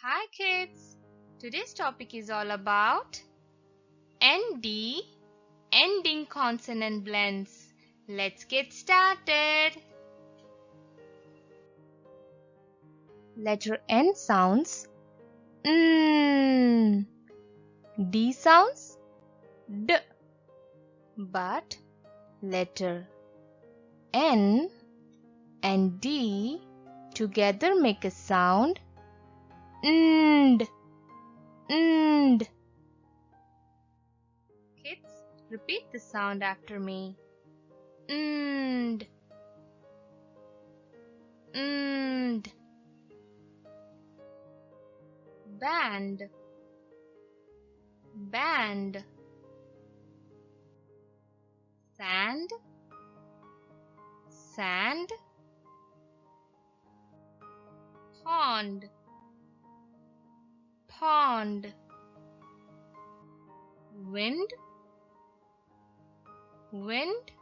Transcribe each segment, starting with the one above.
Hi kids! Today's topic is all about ND, ending consonant blends. Let's get started. Letter N sounds N. D sounds D. But letter N and D together make a sound ND. ND. Kids, repeat the sound after me. ND. ND. Band. Band. Sand. Sand. Pond. Pond. Wind. Wind.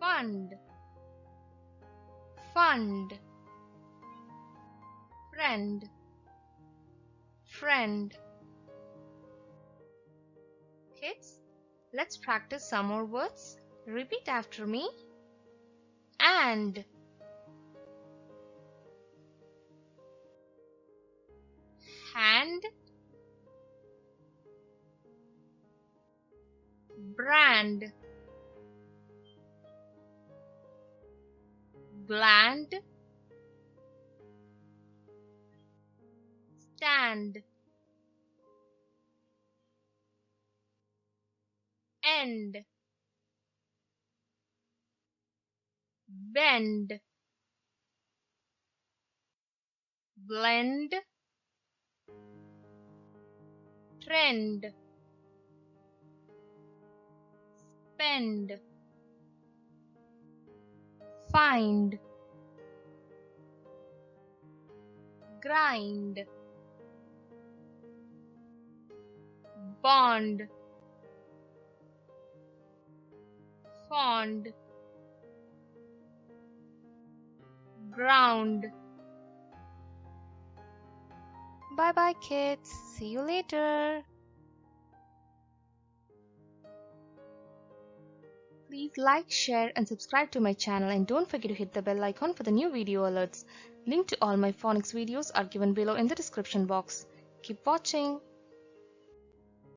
Fund. Fund. Friend. Friend. Kids, let's practice some more words. Repeat after me. And. Hand. Brand. Gland. Stand. End. Bend. Blend. Trend. Spend. Find. Grind. Bond. Fond. Ground. Bye bye kids. See you later. Please like, share and subscribe to my channel and don't forget to hit the bell icon for the new video alerts. Link to all my phonics videos are given below in the description box. Keep watching.